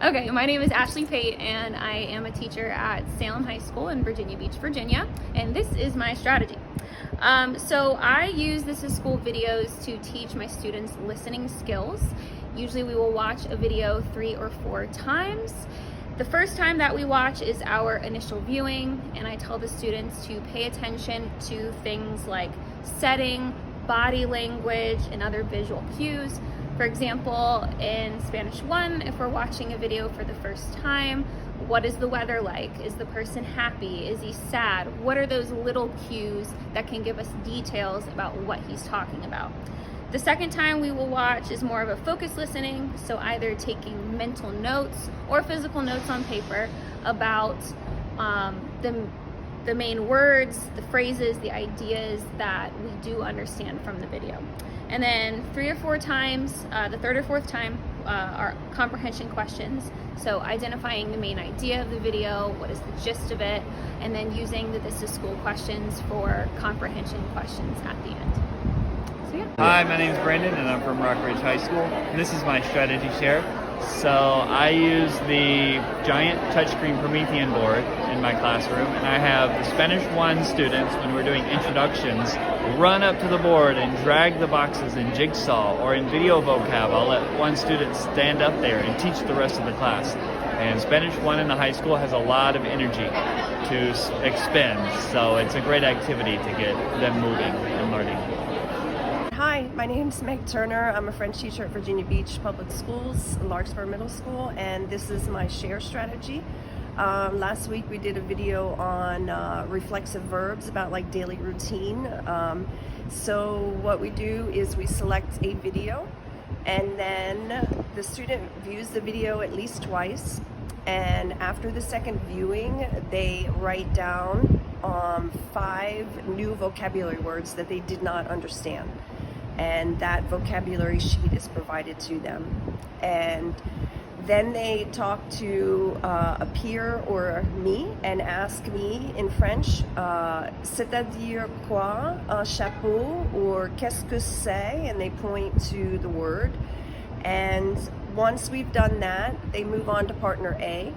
Okay, my name is Ashley Pate and I am a teacher at Salem High School in Virginia Beach, Virginia, and this is my strategy. So I use This Is School videos to teach my students listening skills. Usually we will watch a video 3 or 4 times. The first time that we watch is our initial viewing, and I tell the students to pay attention to things like setting, body language, and other visual cues. For example, in Spanish 1, if we're watching a video for the first time, what is the weather like? Is the person happy? Is he sad? What are those little cues that can give us details about what he's talking about? The second time we will watch is more of a focused listening, so either taking mental notes or physical notes on paper about the main words, the phrases, the ideas that we do understand from the video. And then 3 or 4 times, the third or fourth time, are comprehension questions. So identifying the main idea of the video, what is the gist of it, and then using the This Is School questions for comprehension questions at the end. So yeah. Hi, my name is Brandon and I'm from Rockridge High School. And this is my strategy share. So I use the giant touchscreen Promethean board in my classroom, and I have the Spanish 1 students, when we're doing introductions, run up to the board and drag the boxes in Jigsaw, or in video vocab, I'll let one student stand up there and teach the rest of the class. And Spanish 1 in the high school has a lot of energy to expend, so it's a great activity to get them moving and learning. Hi, my name's Meg Turner. I'm a French teacher at Virginia Beach Public Schools, Larkspur Middle School, and this is my share strategy. Last week we did a video on reflexive verbs about like daily routine. So what we do is we select a video, and then the student views the video at least twice, and after the second viewing they write down 5 new vocabulary words that they did not understand. And that vocabulary sheet is provided to them. And then they talk to a peer or me and ask me in French, c'est-à-dire quoi, un chapeau, or qu'est-ce que c'est, and they point to the word. And once we've done that, they move on to partner A,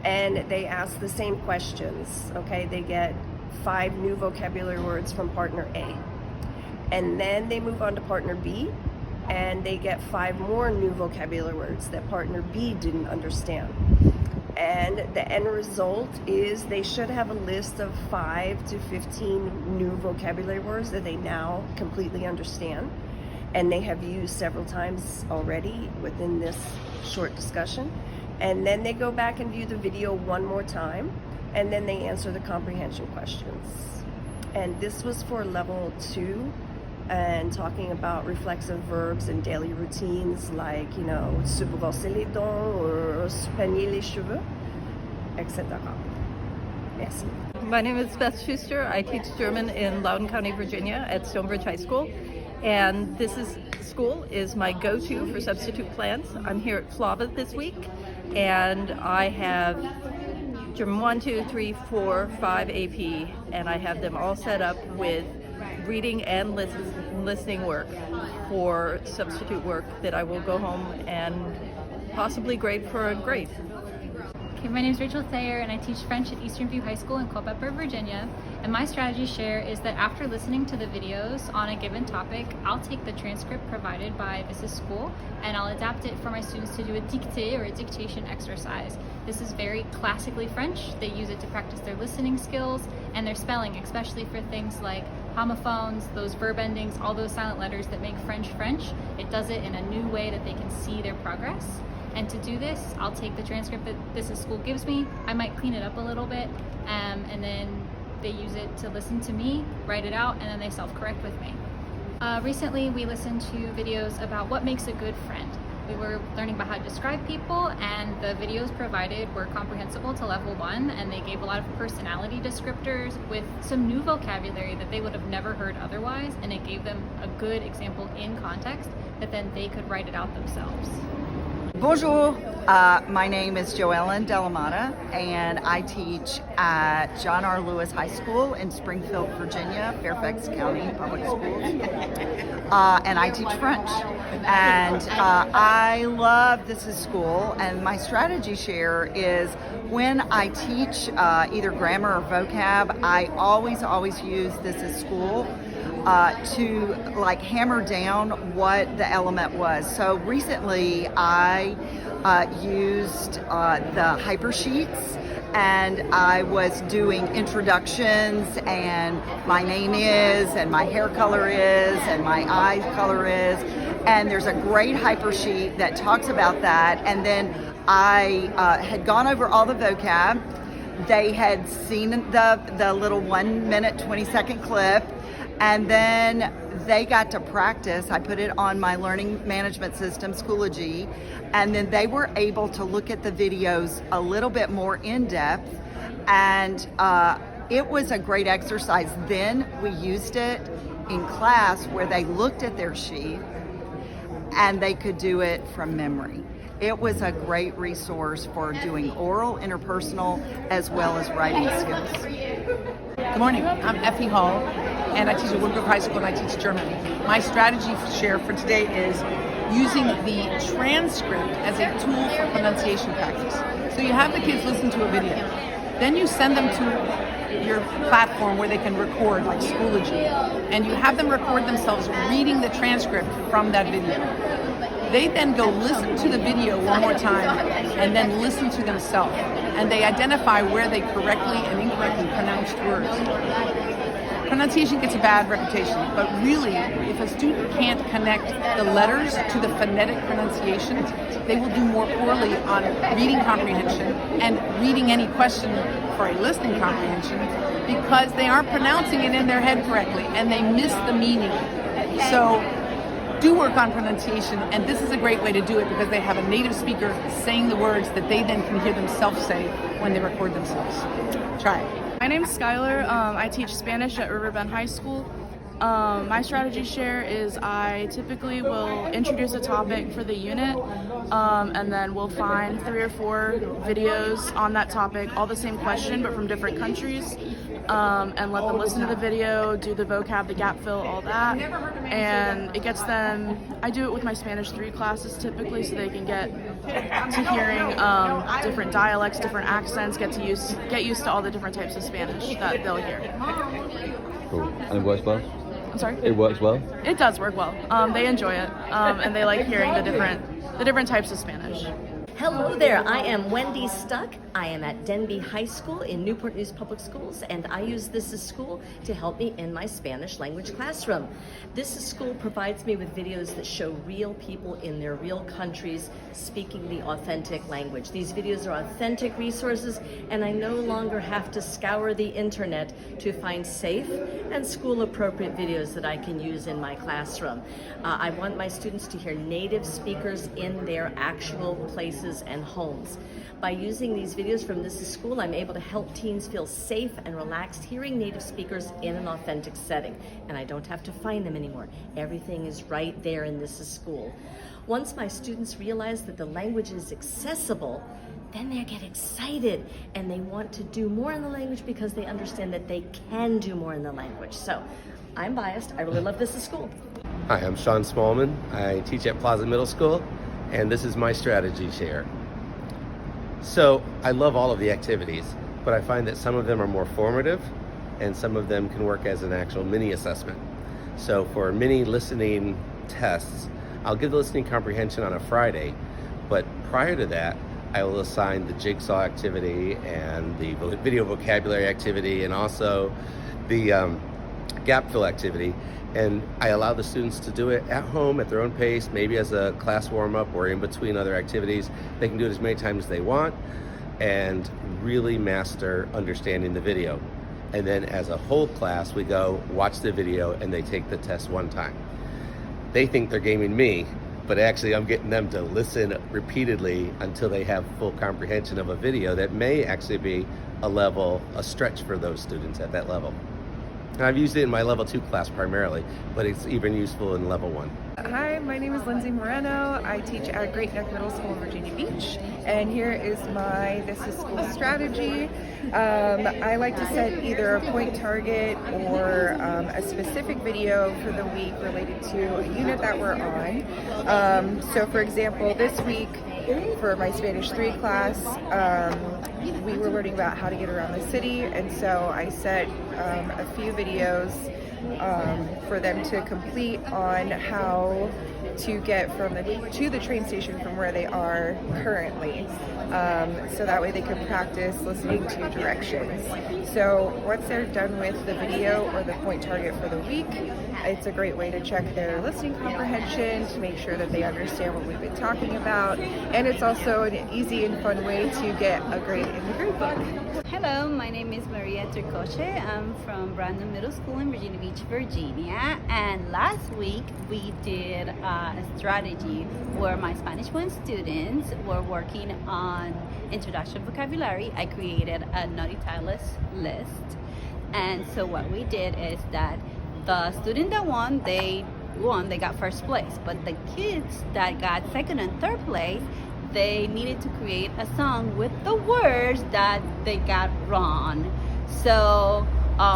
and they ask the same questions, okay? They get 5 new vocabulary words from partner A. And then they move on to partner B, and they get 5 more new vocabulary words that partner B didn't understand. And the end result is they should have a list of 5 to 15 new vocabulary words that they now completely understand, and they have used several times already within this short discussion. And then they go back and view the video one more time, and then they answer the comprehension questions. And this was for level 2, and talking about reflexive verbs and daily routines like, you know, se brosser les dents or se peigner les cheveux, etc. Merci. My name is Beth Schuster. I teach German in Loudoun County, Virginia at Stonebridge High School. And This Is School is my go-to for substitute plans. I'm here at Flava this week, and I have German 1, 2, 3, 4, 5 AP, and I have them all set up with reading and listening work for substitute work that I will go home and possibly grade for a grade. Okay, my name is Rachel Thayer and I teach French at Eastern View High School in Culpeper, Virginia. And my strategy share is that after listening to the videos on a given topic, I'll take the transcript provided by This Is School and I'll adapt it for my students to do a dictée or a dictation exercise. This is very classically French. They use it to practice their listening skills and their spelling, especially for things like homophones, those verb endings, all those silent letters that make French French. It does it in a new way that they can see their progress. And to do this, I'll take the transcript that This Is School gives me. I might clean it up a little bit, and then they use it to listen to me, write it out, and then they self-correct with me. Recently, we listened to videos about what makes a good friend. We were learning about how to describe people, and the videos provided were comprehensible to level 1, and they gave a lot of personality descriptors with some new vocabulary that they would have never heard otherwise, and it gave them a good example in context that then they could write it out themselves. Bonjour, my name is Joellen Delamata, and I teach at John R. Lewis High School in Springfield, Virginia, Fairfax County Public Schools, and I teach French. And I love This Is School, and my strategy share is when I teach either grammar or vocab, I always use This Is School to like hammer down what the element was. So recently I used the hypersheets, and I was doing introductions and my name is and my hair color is and my eye color is, and there's a great hypersheet that talks about that. And then I had gone over all the vocab. They had seen the little 1 minute 20-second clip, and then they got to practice. I put it on my learning management system, Schoology, and then they were able to look at the videos a little bit more in depth, and it was a great exercise. Then we used it in class where they looked at their sheet and they could do it from memory. It was a great resource for doing oral, interpersonal, as well as writing skills. Good morning, I'm Effie Hall, and I teach at Woodbrook High School and I teach German. My strategy share for today is using the transcript as a tool for pronunciation practice. So you have the kids listen to a video, then you send them to your platform where they can record, like Schoology, and you have them record themselves reading the transcript from that video. They then go listen to the video one more time and then listen to themselves, and they identify where they correctly and incorrectly pronounced words. Pronunciation gets a bad reputation, but really, if a student can't connect the letters to the phonetic pronunciations, they will do more poorly on reading comprehension and reading any question for a listening comprehension, because they aren't pronouncing it in their head correctly and they miss the meaning. So do work on pronunciation, and this is a great way to do it because they have a native speaker saying the words that they then can hear themselves say when they record themselves. Try it. My name's Skylar. I teach Spanish at Riverbend High School. My strategy share is I typically will introduce a topic for the unit, and then we'll find 3 or 4 videos on that topic, all the same question but from different countries, and let them listen to the video, do the vocab, the gap fill, all that. And it gets them, I do it with my Spanish 3 classes typically, so they can get to hearing different dialects, different accents, get used to all the different types of Spanish that they'll hear. Cool. And it works well? I'm sorry? It works well? It does work well. They enjoy it, and they like hearing the different types of Spanish. Hello there, I am Wendy Stuck. I am at Denby High School in Newport News Public Schools, and I use This Is School to help me in my Spanish language classroom. This Is School provides me with videos that show real people in their real countries speaking the authentic language. These videos are authentic resources, and I no longer have to scour the internet to find safe and school-appropriate videos that I can use in my classroom. I want my students to hear native speakers in their actual places and homes. By using these videos from This Is School, I'm able to help teens feel safe and relaxed hearing native speakers in an authentic setting. And I don't have to find them anymore. Everything is right there in This Is School. Once my students realize that the language is accessible, then they get excited and they want to do more in the language because they understand that they can do more in the language. So I'm biased. I really love This Is School. Hi, I'm Sean Smallman. I teach at Plaza Middle School, and this is my strategy share. So I love all of the activities, but I find that some of them are more formative and some of them can work as an actual mini assessment. So for mini listening tests, I'll give the listening comprehension on a Friday, but prior to that, I will assign the jigsaw activity and the video vocabulary activity and also the gap fill activity. And I allow the students to do it at home at their own pace, maybe as a class warm-up or in between other activities. They can do it as many times as they want and really master understanding the video. And then as a whole class, we go watch the video and they take the test one time. They think they're gaming me, but actually I'm getting them to listen repeatedly until they have full comprehension of a video that may actually be a stretch for those students at that level. And I've used it in my level 2 class primarily, but it's even useful in level 1. Hi, my name is Lindsay Moreno. I teach at Great Neck Middle School in Virginia Beach, and here is my This is School strategy. I like to set either a point target or a specific video for the week related to a unit that we're on. So for example, this week for my Spanish 3 class, we were learning about how to get around the city, and so I set a few videos for them to complete on how to get to the train station from where they are currently, so that way they can practice listening to directions. So once they're done with the video or the point target for the week, it's a great way to check their listening comprehension to make sure that they understand what we've been talking about, and it's also an easy and fun way to get a grade in the grade book. Hello, my name is Maria Turcoche. I'm from Brandon Middle School in Virginia Beach, Virginia, and last week we did a strategy where my Spanish 1 students were working on introduction vocabulary. I created a naughty TiS list, and so what we did is that the student that won, they got first place, but the kids that got second and third place, they needed to create a song with the words that they got wrong. So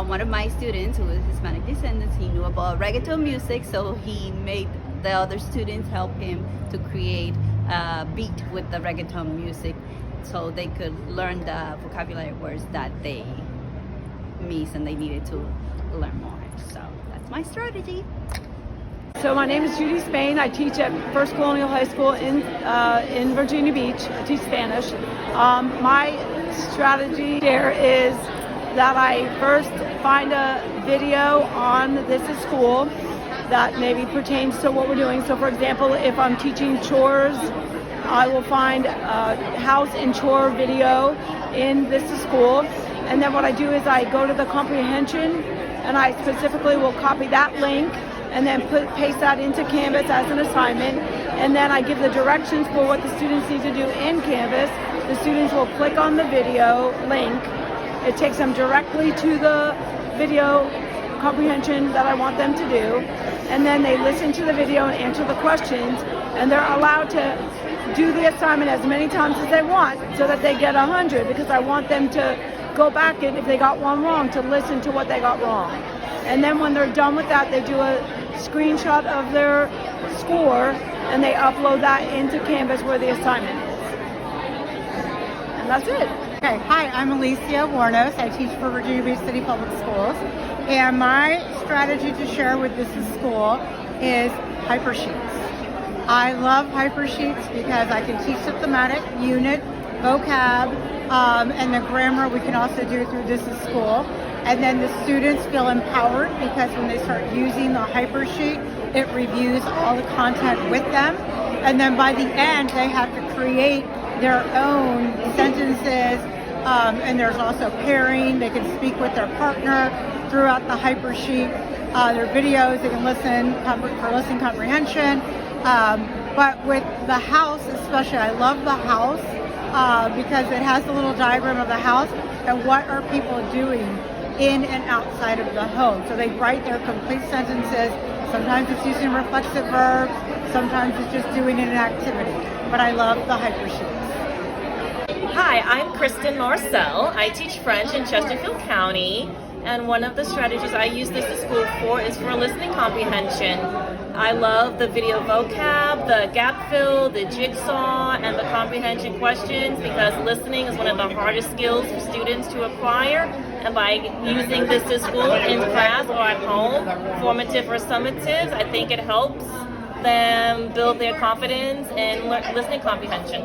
one of my students, who is Hispanic descendants, he knew about reggaeton music, so he made the other students help him to create a beat with the reggaeton music so they could learn the vocabulary words that they missed and they needed to learn more. So that's my strategy. So my name is Judy Spain. I teach at First Colonial High School in Virginia Beach. I teach Spanish. My strategy there is that I first find a video on This is School that maybe pertains to what we're doing. So for example, if I'm teaching chores, I will find a house and chore video in This is School. And then what I do is I go to the comprehension and I specifically will copy that link and then paste that into Canvas as an assignment, and then I give the directions for what the students need to do in Canvas. The students will click on the video link. It takes them directly to the video comprehension that I want them to do, and then they listen to the video and answer the questions, and they're allowed to do the assignment as many times as they want so that they get 100, because I want them to go back and if they got one wrong, to listen to what they got wrong. And then when they're done with that, they do a screenshot of their score and they upload that into Canvas where the assignment is. And that's it. Okay, hi, I'm Alicia Warnos. I teach for Virginia Beach City Public Schools. And my strategy to share with This is School is hypersheets. I love hypersheets because I can teach the thematic, unit, vocab, and the grammar we can also do through This is School. And then the students feel empowered because when they start using the hypersheet, it reviews all the content with them. And then by the end, they have to create their own sentences. And there's also pairing. They can speak with their partner throughout the hypersheet. Their videos, they can listen for listening comprehension. But with the house especially, I love the house because it has the little diagram of the house and what are people doing in and outside of the home. So they write their complete sentences. Sometimes it's using reflexive verbs, sometimes it's just doing an activity. But I love the hypersheets. Hi, I'm Kristen Marcel. I teach French in Chesterfield County, and one of the strategies I use This is School for is for listening comprehension. I love the video vocab, the gap fill, the jigsaw, and the comprehension questions because listening is one of the hardest skills for students to acquire. And by using This is School in class or at home, formative or summative, I think it helps them build their confidence in listening comprehension.